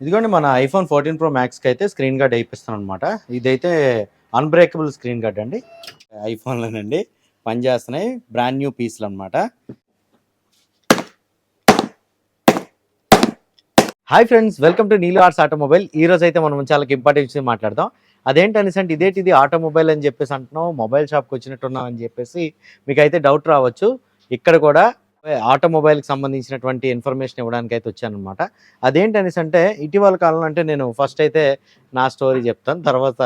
ఇదిగోండి మన iPhone 14 pro మ్యాక్స్కి అయితే స్క్రీన్ గార్డ్ వేయిస్తాను అనమాట. ఇదైతే అన్బ్రేకబుల్ స్క్రీన్ గార్డ్ అండి. ఐఫోన్లోనండి పనిచేస్తున్నాయి, బ్రాండ్ న్యూ పీస్లు అనమాట. Hi friends, welcome to Neelu arts automobile. ఈ రోజు అయితే మనం చాలా ఇంపార్టెంట్ విషయం మాట్లాడదాం. అదేంటనేసి అంటే ఇది ఆటోమొబైల్ అని చెప్పేసి అంటున్నాం, మొబైల్ షాప్కి వచ్చినట్టున్నాం అని చెప్పేసి మీకు అయితే డౌట్ రావచ్చు. ఇక్కడ కూడా ఆటోమొబైల్కి సంబంధించినటువంటి ఇన్ఫర్మేషన్ ఇవ్వడానికి అయితే వచ్చానమాట. అదేంటనేసి అంటే ఇటీవల కాలంలో అంటే నేను ఫస్ట్ అయితే నా స్టోరీ చెప్తాను, తర్వాత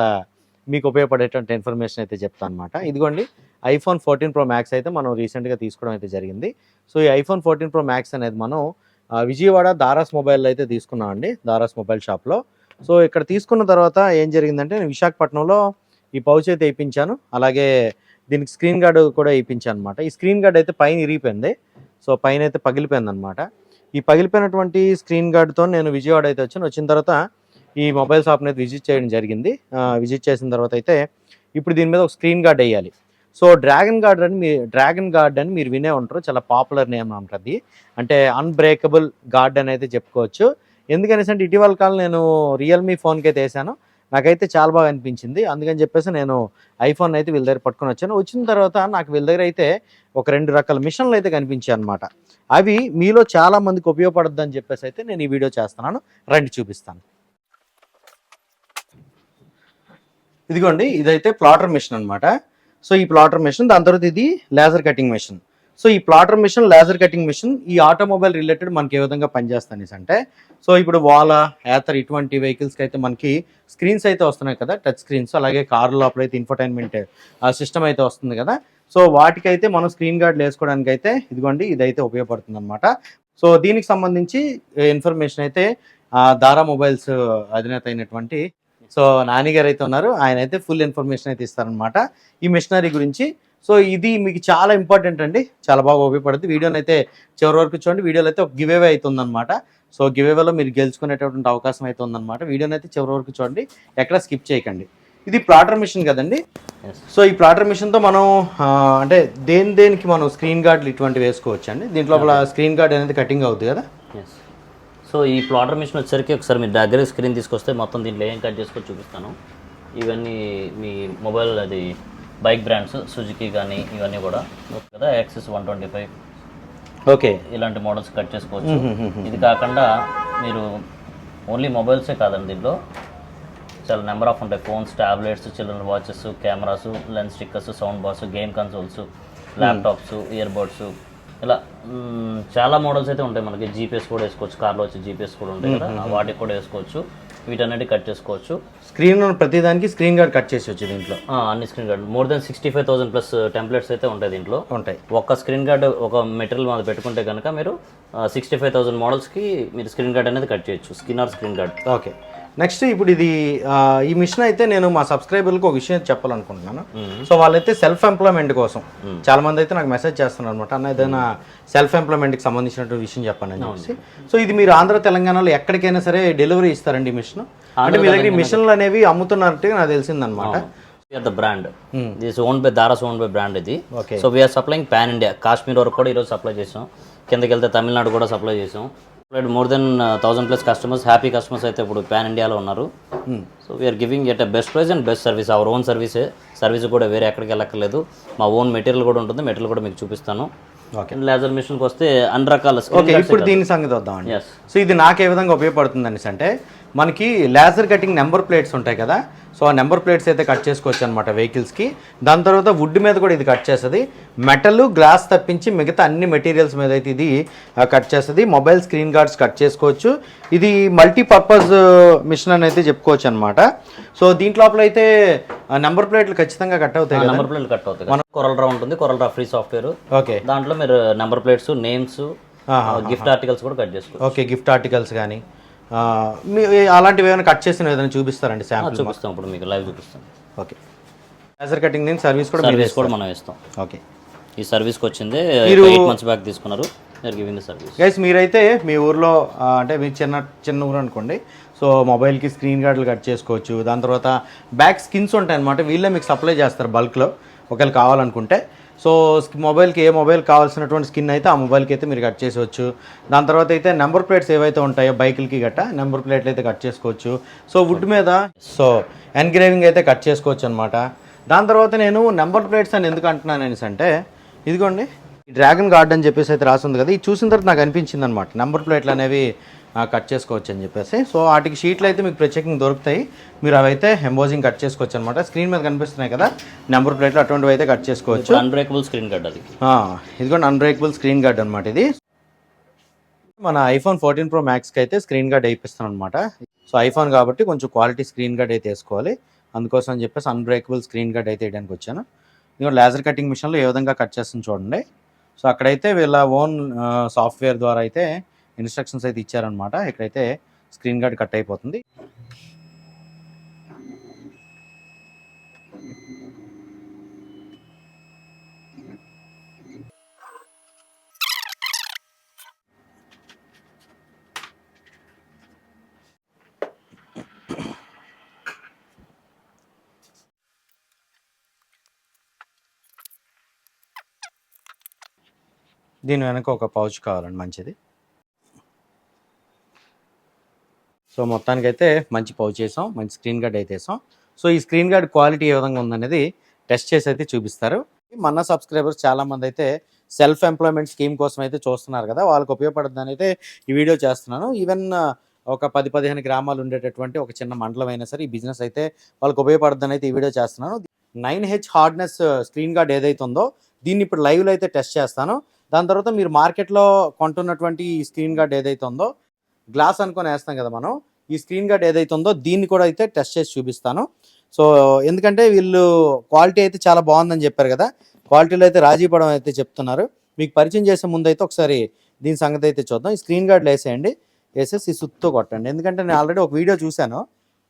మీకు ఉపయోగపడేటువంటి ఇన్ఫర్మేషన్ అయితే చెప్తాను అనమాట. ఇదిగోండి ఐఫోన్ 14 ప్రో మ్యాక్స్ అయితే మనం రీసెంట్గా తీసుకోవడం అయితే జరిగింది. సో ఈ ఐఫోన్ 14 ప్రో మ్యాక్స్ అనేది మనం విజయవాడ దారాస్ మొబైల్లో అయితే తీసుకున్నాం అండి, దారాస్ మొబైల్ షాప్లో. సో ఇక్కడ తీసుకున్న తర్వాత ఏం జరిగిందంటే నేను విశాఖపట్నంలో ఈ పౌచ్ అయితే వేయించాను, అలాగే దీనికి స్క్రీన్ గార్డు కూడా వేయించాను అనమాట. ఈ స్క్రీన్ గార్డ్ అయితే పైన ఇరిగిపోయింది, సో పైన అయితే పగిలిపోయింది అనమాట. ఈ పగిలిపోయినటువంటి స్క్రీన్ గార్డ్తో నేను విజయవాడ అయితే వచ్చాను. వచ్చిన తర్వాత ఈ మొబైల్ షాప్ని అయితే విజిట్ చేయడం జరిగింది. విజిట్ చేసిన తర్వాత అయితే ఇప్పుడు దీని మీద ఒక స్క్రీన్ గార్డ్ వేయాలి. సో డ్రాగన్ గార్డ్ అని మీరు వినే ఉంటారు, చాలా పాపులర్ నేమ్ ఉంటుంది. అంటే అన్బ్రేకబుల్ గార్డ్ అని అయితే చెప్పుకోవచ్చు. ఎందుకనేసి అంటే ఇటీవల కాలం నేను రియల్మీ ఫోన్కి అయితే వేసాను, నాకైతే చాలా బాగా అనిపించింది. అందుకని చెప్పేసి నేను ఐఫోన్ అయితే వీళ్ళ దగ్గర పట్టుకొని వచ్చాను. వచ్చిన తర్వాత నాకు వీళ్ళ దగ్గర అయితే ఒక 2 రకాల మిషన్లు అయితే కనిపించాయి అనమాట. అవి మీలో చాలా మందికి ఉపయోగపడుద్ది అని చెప్పేసి అయితే నేను ఈ వీడియో చేస్తున్నాను, రండి చూపిస్తాను. ఇదిగోండి ఇదైతే ప్లాటర్ మిషన్ అనమాట. సో ఈ ప్లాటర్ మిషన్, దాని తర్వాత ఇది లేజర్ కటింగ్ మిషన్. సో ఈ plotter machine, laser cutting machine ఈ ఆటోమొబైల్ రిలేటెడ్ మనకి ఏ విధంగా పనిచేస్తాయి అంటే, సో ఇప్పుడు వాలా, యాథర్ ఇటువంటి వెహికల్స్కి అయితే మనకి స్క్రీన్స్ అయితే వస్తున్నాయి కదా, టచ్ స్క్రీన్స్. అలాగే కారు లోపల అయితే ఇన్ఫోటైన్మెంట్ సిస్టమ్ అయితే వస్తుంది కదా. సో వాటికైతే మనం స్క్రీన్ గార్డ్లు వేసుకోవడానికి అయితే ఇదిగోండి ఇదైతే ఉపయోగపడుతుంది అనమాట. సో దీనికి సంబంధించి ఇన్ఫర్మేషన్ అయితే దారా మొబైల్స్ అధినేత అయినటువంటి సో నాని గారు అయితే ఉన్నారు, ఆయన అయితే ఫుల్ ఇన్ఫర్మేషన్ అయితే ఇస్తారనమాట ఈ మిషనరీ గురించి. సో ఇది మీకు చాలా ఇంపార్టెంట్ అండి, చాలా బాగా ఉపయోగపడుతుంది. వీడియోని అయితే చివరి వరకు చూడండి. వీడియోలో అయితే ఒక గివ్ అవే అవుతుందన్నమాట. సో గివ్ అవేలో మీరు గెలుచుకునేటటువంటి అవకాశం అయితే ఉందన్నమాట. వీడియోని అయితే చివరి వరకు చూడండి, ఎక్కడ స్కిప్ చేయకండి. ఇది ప్లాటర్ మిషన్ కదండి. సో ఈ ప్లాటర్ మిషన్తో మనం అంటే దేనికి మనం స్క్రీన్ గార్డులు ఇటువంటివి వేసుకోవచ్చు అండి. దీంట్లో స్క్రీన్ గార్డ్ అనేది కటింగ్ అవుతుంది కదా. సో ఈ ప్లాటర్ మిషన్ వచ్చేసరికి ఒకసారి మీరు దగ్గర స్క్రీన్ తీసుకొస్తే మొత్తం దీంట్లో ఏం కట్ చేసుకొని చూపిస్తాను. ఇవన్నీ మీ మొబైల్ అది బైక్ బ్రాండ్స్, సుజుకి కానీ ఇవన్నీ కూడా కదా, యాక్సిస్ 125 ఓకే ఇలాంటి మోడల్స్ కట్ చేసుకోవచ్చు. ఇది కాకుండా మీరు ఓన్లీ మొబైల్సే కాదండి, దీంట్లో చాలా నెంబర్ ఆఫ్ ఉంటాయి. Phones, tablets, children watches, cameras, lens stickers, sound box, game consoles, laptops, ear buds, ఇలా చాలా మోడల్స్ అయితే ఉంటాయి. మనకి జీపీఎస్ కూడా వేసుకోవచ్చు, కార్లో వచ్చి జీపీఎస్ కూడా ఉంటాయి కదా, వాటికి కూడా వేసుకోవచ్చు. వీటన్నిటి కట్ చేసుకోవచ్చు. స్క్రీన్ ప్రతిదానికి స్క్రీన్ గార్డ్ కట్ చేసి దీంట్లో అన్ని screen guard more than 65,000 plus templates అయితే ఉంటాయి దీంట్లో. ఉంటాయి. ఒక స్క్రీన్ గార్డ్ ఒక మెటీరియల్ మీద పెట్టుకుంటే కనుక మీరు 65,000 మోడల్స్కి మీరు స్క్రీన్ గార్డ్ అనేది కట్ చేయొచ్చు, skin or screen guard. Okay, next ఇప్పుడు ఇది ఈ మిషన్ అయితే నేను మా సబ్స్క్రైబర్లకు ఒక విషయం చెప్పాలనుకుంటున్నాను. సో వాళ్ళైతే సెల్ఫ్ ఎంప్లాయ్మెంట్ కోసం చాలా మంది అయితే నాకు మెసేజ్ చేస్తున్నారు అనమాట, అన్న ఏదైనా సెల్ఫ్ ఎంప్లాయ్మెంట్కి సంబంధించినటువంటి విషయం చెప్పండి అని చెప్పేసి. సో ఇది మీరు ఆంధ్ర తెలంగాణలో ఎక్కడికైనా సరే డెలివరీ ఇస్తారండి మిషన్? అంటే మీ దగ్గర మిషన్లు అనేవి అమ్ముతున్నట్టు నాకు తెలిసిందనమాట. The brand this own by దారాస్, ఓన్ బై బ్రాండ్ ఇది. So we are supplying pan India. Kashmir వరకు కూడా ఈరోజు సప్లై చేసాం, కిందకి వెళ్తే తమిళనాడు కూడా సప్లై చేసాం. More than 1000 plus customers, happy customers అయితే ఇప్పుడు పాన్ ఇండియాలో ఉన్నారు. So we're giving at best price and best service. Our own service కూడా వేరే ఎక్కడికి వెళ్ళక్కర్లేదు. మా ఓన్ మెటీరియల్ కూడా ఉంటుంది, మెటీరియల్ కూడా మీకు చూపిస్తాను. లేజర్ మిషన్కి వస్తే అన్ని రకాల. ఓకే, ఇప్పుడు దీని సంగతి వద్దామండి. సో ఇది నాకు ఏ విధంగా ఉపయోగపడుతుంది అనేసి అంటే, మనకి లేజర్ కటింగ్ నెంబర్ ప్లేట్స్ ఉంటాయి కదా, సో ఆ నెంబర్ ప్లేట్స్ అయితే కట్ చేసుకోవచ్చు అనమాట వెహికల్స్కి. దాని తర్వాత వుడ్ మీద కూడా ఇది కట్ చేస్తుంది. మెటల్, గ్లాస్ తప్పించి మిగతా అన్ని మెటీరియల్స్ మీద అయితే ఇది కట్ చేస్తుంది. మొబైల్ స్క్రీన్ గార్డ్స్ కట్ చేసుకోవచ్చు. ఇది మల్టీపర్పస్ మిషన్ అని అయితే చెప్పుకోవచ్చు అనమాట. సో దీంట్లో అయితే నెంబర్ ప్లేట్లు ఖచ్చితంగా కట్ అవుతాయి. నెంబర్ ప్లేట్లు కట్ అవుతాయి. మన కొరల్ రా ఉంటుంది, కొరల్ రా ఫ్రీ సాఫ్ట్వేర్. ఓకే, దాంట్లో మీరు number plates, names, gift articles కూడా కట్ చేసుకోవచ్చు. ఓకే, గిఫ్ట్ ఆర్టికల్స్ కానీ అలాంటివి ఏమైనా కట్ చేసిన ఏదైనా చూపిస్తారండి? శాంపుల్ చూపిస్తాం, ఇప్పుడు మీకు లైవ్ చూపిస్తాం. ఓకే, లేజర్ కటింగ్ నేను సర్వీస్ కూడా మనం ఇస్తాం. ఓకే, ఈ సర్వీస్కి వచ్చింది 8 months బ్యాక్ తీసుకున్నారు. Giving service. గైస్ మీరైతే మీ ఊర్లో అంటే మీ చిన్న ఊరు అనుకోండి, సో మొబైల్కి స్క్రీన్ గార్డులు కట్ చేసుకోవచ్చు. దాని తర్వాత బ్యాక్ స్కిన్స్ ఉంటాయి అనమాట, వీళ్ళే మీకు సప్లై చేస్తారు బల్క్లో ఒకవేళ కావాలనుకుంటే. సో మొబైల్కి ఏ మొబైల్ కావాల్సినటువంటి స్కిన్ అయితే ఆ మొబైల్కి అయితే మీరు కట్ చేసేవచ్చు. దాని తర్వాత అయితే నెంబర్ ప్లేట్స్ ఏవైతే ఉంటాయో బైకులకి గట్ట నెంబర్ ప్లేట్లు అయితే కట్ చేసుకోవచ్చు. సో వుడ్ మీద సో ఎన్గ్రేవింగ్ అయితే కట్ చేసుకోవచ్చు అనమాట. దాని తర్వాత నేను నెంబర్ ప్లేట్స్ అని ఎందుకు అంటున్నాను అనేసి అంటే, ఇదిగోండి డ్రాగన్ గార్డ్ అని చెప్పేసి అయితే రాసింది కదా, ఇది చూసిన తర్వాత నాకు అనిపించింది అనమాట నెంబర్ ప్లేట్లు అనేవి కట్ చేసుకోవచ్చు అని చెప్పేసి. సో వాటికి షీట్లు అయితే మీకు ప్రత్యేకంగా దొరుకుతాయి, మీరు అవైతే ఎంబోజింగ్ కట్ చేసుకోవచ్చు అనమాట. స్క్రీన్ మీద కనిపిస్తున్నాయి కదా నెంబర్ ప్లేట్లు, అటువంటివి అయితే కట్ చేసుకోవచ్చు. అన్బ్రేకబుల్ స్క్రీన్ గార్డ్ అది. ఇదిగోండి అన్బ్రేకబుల్ స్క్రీన్ గార్డ్ అనమాట. ఇది మన ఐఫోన్ 14 Pro Maxకి అయితే స్క్రీన్ గార్డ్ వేయిస్తాను అనమాట. సో ఐఫోన్ కాబట్టి కొంచెం క్వాలిటీ స్క్రీన్ గార్డ్ అయితే వేసుకోవాలి, అందుకోసం అని చెప్పేసి అన్బ్రేకబుల్ స్క్రీన్ గార్డ్ అయితే వేయడానికి వచ్చాను. ఇదిగో లేజర్ కటింగ్ మిషన్లో ఏ విధంగా కట్ చేస్తుంది చూడండి. సో అక్కడైతే వీళ్ళ ఓన్ సాఫ్ట్వేర్ ద్వారా అయితే ఇన్స్ట్రక్షన్స్ అయితే ఇచ్చారనమాట. ఇక్కడైతే స్క్రీన్ గార్డ్ కట్ అయిపోతుంది. దీని వెనక ఒక పౌచ్ కావాలండి మంచిది. సో మొత్తానికైతే మంచి పౌచ్ వేసాం, మంచి స్క్రీన్ గార్డ్ అయితే వేసాం. సో ఈ స్క్రీన్ గార్డ్ క్వాలిటీ ఏ విధంగా ఉందనేది టెస్ట్ చేసి అయితే చూపిస్తారు. మన సబ్స్క్రైబర్స్ చాలామంది అయితే సెల్ఫ్ ఎంప్లాయ్మెంట్ స్కీమ్ కోసం అయితే చూస్తున్నారు కదా, వాళ్ళకి ఉపయోగపడుతుందని అయితే ఈ వీడియో చేస్తున్నాను. ఈవెన్ ఒక 10-15 గ్రామాలు ఉండేటటువంటి ఒక చిన్న మండలం అయినా సరే ఈ బిజినెస్ అయితే వాళ్ళకి ఉపయోగపడుతుందని అయితే ఈ వీడియో చేస్తున్నాను. 9H హార్డ్నెస్ స్క్రీన్ గార్డ్ ఏదైతే ఉందో దీన్ని ఇప్పుడు లైవ్లో అయితే టెస్ట్ చేస్తాను. దాని తర్వాత మీరు మార్కెట్లో కొంటున్నటువంటి ఈ స్క్రీన్ గార్డ్ ఏదైతే ఉందో, గ్లాస్ అనుకొని వేస్తాం కదా మనం, ఈ స్క్రీన్ గార్డ్ ఏదైతే ఉందో దీన్ని కూడా అయితే టెస్ట్ చేసి చూపిస్తాను. సో ఎందుకంటే వీళ్ళు క్వాలిటీ అయితే చాలా బాగుందని చెప్పారు కదా, క్వాలిటీలో అయితే రాజీ పడడం అయితే చెప్తున్నారు. మీకు పరిచయం చేసే ముందు అయితే ఒకసారి దీని సంగతి అయితే చూద్దాం. ఈ స్క్రీన్ గార్డ్లు వేసేయండి, వేసేసి సుత్తో కొట్టండి. ఎందుకంటే నేను ఆల్రెడీ ఒక వీడియో చూశాను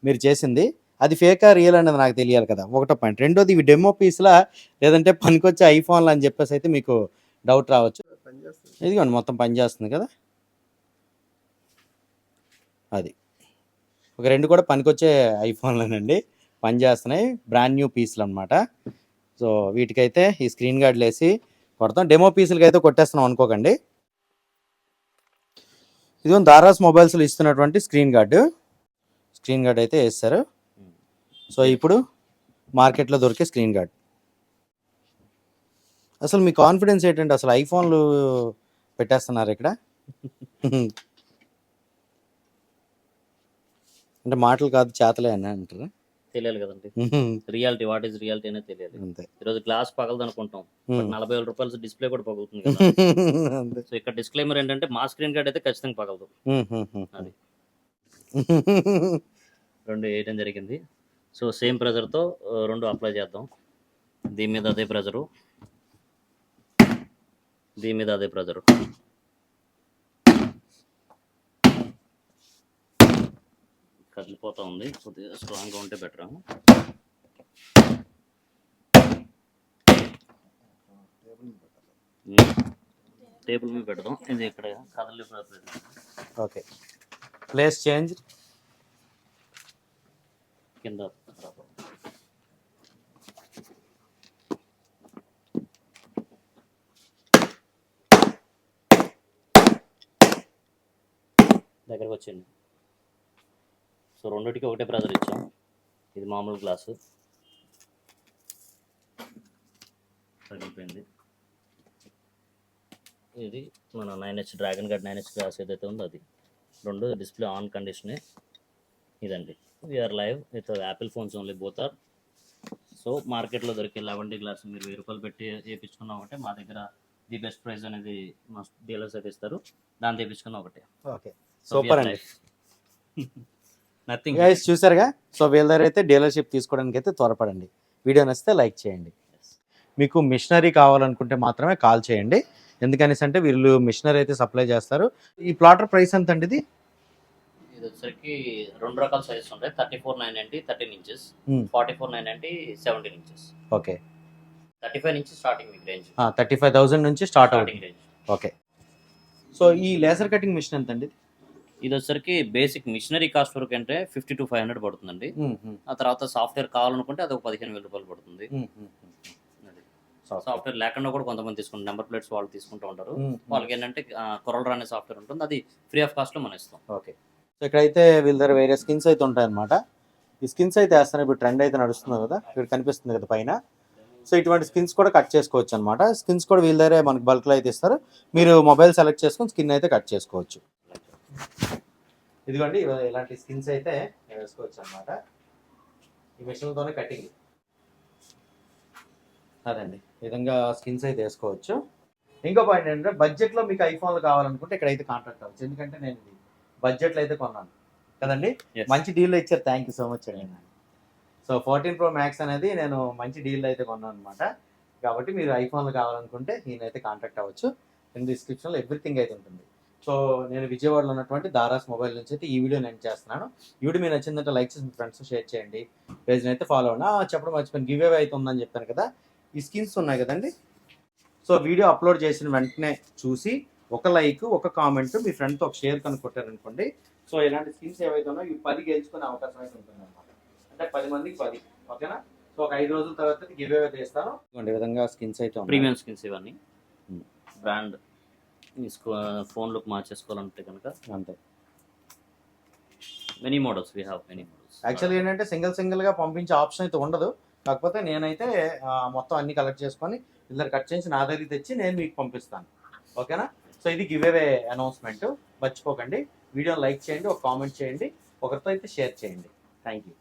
మీరు చేసింది, అది ఫేకా రియల్ అనేది నాకు తెలియాలి కదా, ఒకటో పాయింట్. రెండోది ఇవి డెమో పీస్లా లేదంటే పనికొచ్చే ఐఫోన్లు అని చెప్పేసి అయితే మీకు డౌట్ రావచ్చు. ఇదిగోండి మొత్తం పనిచేస్తుంది కదా, అది ఒక రెండు కూడా పనికొచ్చే ఐఫోన్లేనండి, పనిచేస్తున్నాయి, బ్రాండ్ న్యూ పీసులు అనమాట. సో వీటికైతే ఈ స్క్రీన్ గార్డ్లు వేసి కొడతాం. డెమో పీసులకి అయితే కొట్టేస్తున్నాం అనుకోకండి. ఇదిగో దారాస్ మొబైల్స్లో ఇస్తున్నటువంటి స్క్రీన్ గార్డ్ అయితే వేస్తారు. సో ఇప్పుడు మార్కెట్లో దొరికే స్క్రీన్ గార్డ్. అసలు మీ కాన్ఫిడెన్స్ ఏంటంటే అసలు ఐఫోన్లు పెట్టేస్తున్నారు ఇక్కడ అంటే మాటలు కాదు చేతలే అని అంటారా? తెలియాలి కదండి రియాలిటీ, వాట్ ఈస్ రియాలిటీ అనేది తెలియాలి. అంతే. ఈరోజు గ్లాస్ పగలదు అనుకుంటాం, 40,000 రూపాయలు డిస్ప్లే కూడా పగులుతుంది కదా. సో ఇక్కడ డిస్క్లైమర్ ఏంటంటే మా స్క్రీన్ గార్డ్ అయితే ఖచ్చితంగా పగలదు. అది రెండు వేయడం జరిగింది. సో సేమ్ ప్రెజర్తో రెండు అప్లై చేద్దాం. దీని మీద అదే ప్రెజరు, దీని మీద అదే ప్రెజరు. కదిలిపోతూ ఉంది, కొద్దిగా స్ట్రాంగ్గా ఉంటే బెటర్. టేబుల్ మీద పెడదాం, ఇది ఇక్కడ కదలి. ఓకే, ప్లేస్ చేంజ్ కింద. దగ్గరకు వచ్చింది. సో రెండింటికి ఒకటే ప్రెజర్ ఇచ్చాం. ఇది మామూలు గ్లాసు తగ్గిపోయింది. ఇది మన 9H dragon gourd 9H glass ఏదైతే ఉందో అది. రెండు డిస్ప్లే ఆన్ కండిషనే ఇదండి. We're live with Apple phones only, both are. So మార్కెట్లో దొరికే 11D గ్లాస్ మీరు 1000 రూపాయలు పెట్టి వేయించుకున్నా ఒకటే, మా దగ్గర ది బెస్ట్ ప్రైస్ అనేది మా డీలర్స్ అయితే ఇస్తారు, దాన్ని తెప్పించుకున్నా ఒకటే. ఓకే, సూపర్ అండి. నథింగ్ గైస్, చూసారుగా. సో వీళ్ళ దగ్గర అయితే డీలర్షిప్ తీసుకోవడానికి అయితే త్వరపడండి. వీడియో నచ్చితే లైక్ చేయండి. మీకు మిషనరీ కావాలనుకుంటే మాత్రమే కాల్ చేయండి, ఎందుకనేసి అంటే వీళ్ళు మిషనరీ అయితే సప్లై చేస్తారు. ఈ ప్లాటర్ ప్రైస్ ఎంత అండి? ఇది వచ్చేసరికి రెండు రకాల సైజెస్ ఉంటాయి. 34,990 13 ఇంచెస్, 44,990 17 ఇంచెస్. ఓకే, 35 నుంచి స్టార్టింగ్ మీకు రేంజ్. 35,000 నుంచి స్టార్ట్ అవుతుంది రేంజ్. ఓకే. సో ఈ లేజర్ కటింగ్ మిషన్ ఎంత అండి? ఇది వచ్చేసరికి బేసిక్ మిషనరీ కాస్ట్ వరకు అంటే 50 to 500 పడుతుందండి. ఆ తర్వాత సాఫ్ట్వేర్ కావాలనుకుంటే అది ఒక 15,000 రూపాయలు పడుతుంది. సాఫ్ట్వేర్ లేకుండా కూడా కొంతమంది తీసుకుంటారు, నెంబర్ ప్లేట్స్ వాళ్ళు తీసుకుంటూ ఉంటారు. వాళ్ళకి ఏంటంటే కొరల్ అనే సాఫ్ట్వేర్ ఉంటుంది, అది ఫ్రీ ఆఫ్ కాస్ట్లో మనం ఇస్తాం. ఓకే. సో ఇక్కడైతే వీళ్ళ దగ్గర వేరే స్కిన్స్ అయితే ఉంటాయన్నమాట. ఈ స్కిన్స్ అయితే వేస్తాను, ఇప్పుడు ట్రెండ్ అయితే నడుస్తుంది కదా, ఇక్కడ కనిపిస్తుంది కదా పైన. సో ఇటువంటి స్కిన్స్ కూడా కట్ చేసుకోవచ్చు అనమాట. స్కిన్స్ కూడా వీళ్ళ దగ్గరే మనకి బల్క్లో అయితే ఇస్తారు. మీరు మొబైల్ సెలెక్ట్ చేసుకొని స్కిన్ అయితే కట్ చేసుకోవచ్చు. ఇదిగోండి ఇలాంటి స్కిన్స్ అయితే వేసుకోవచ్చు అనమాట. ఈ మిషన్తోనే కటింగ్ అదండి, ఈ విధంగా స్కిన్స్ అయితే వేసుకోవచ్చు. ఇంకో పాయింట్ ఏంటంటే బడ్జెట్లో మీకు ఐఫోన్లు కావాలనుకుంటే ఇక్కడైతే కాంటాక్ట్ అవ్వచ్చు. ఎందుకంటే నేను ఇది బడ్జెట్లో అయితే కొన్నాను కదండి, మంచి డీల్లో ఇచ్చారు. థ్యాంక్ యూ సో మచ్ అండి. సో 14 Pro Max అనేది నేను మంచి డీల్ అయితే కొన్నాను అనమాట. కాబట్టి మీరు ఐఫోన్లు కావాలనుకుంటే నేనైతే కాంటాక్ట్ అవ్వచ్చు. నేను డిస్క్రిప్షన్లో ఎవ్రీథింగ్ అయితే ఉంటుంది. సో నేను విజయవాడలో ఉన్నటువంటి దారాస్ మొబైల్ నుంచి అయితే ఈ వీడియో నేను చేస్తున్నాను. ఈ వీడియో మీకు నచ్చిందంటే లైక్ చేసి మీ ఫ్రెండ్స్ షేర్ చేయండి, పేజ్ని అయితే ఫాలో అవ్వండి. చెప్పడం మర్చిపోయిన గివ్ అవే అయితే ఉందని చెప్పాను కదా, ఈ స్కిన్స్ ఉన్నాయి కదండి. సో వీడియో అప్లోడ్ చేసిన వెంటనే చూసి ఒక లైక్ ఒక కామెంట్ మీ ఫ్రెండ్తో ఒక షేర్ కనుక కొట్టారనుకోండి, సో ఇలాంటి స్కిన్స్ ఏవైతే ఉన్నాయో ఈ 10 గెలుచుకునే అవకాశం అయితే ఉంటుంది అనమాట. అంటే 10 మందికి 10, ఓకేనా. సో ఒక 5 రోజుల తర్వాత గివ్ అవే చేస్తాను. ఈ విధంగా స్కిన్స్ అయితే ప్రీమియం స్కిన్స్ ఇవన్నీ బ్రాండ్ ఫోన్ లుక్ మార్చేసుకోవాలంటే కనుక అంతే. Many models we have many models. Actually ఏంటంటే సింగిల్గా పంపించే ఆప్షన్ అయితే ఉండదు. కాకపోతే నేనైతే మొత్తం అన్ని కలెక్ట్ చేసుకొని ఇద్దరు కట్ చేసి నా దగ్గరికి తెచ్చి నేను మీకు పంపిస్తాను, ఓకేనా. సో ఇది గివ్ అవే అనౌన్స్మెంట్, మర్చిపోకండి. వీడియోని లైక్ చేయండి, ఒక కామెంట్ చేయండి, ఒకరితో అయితే షేర్ చేయండి. Thank you.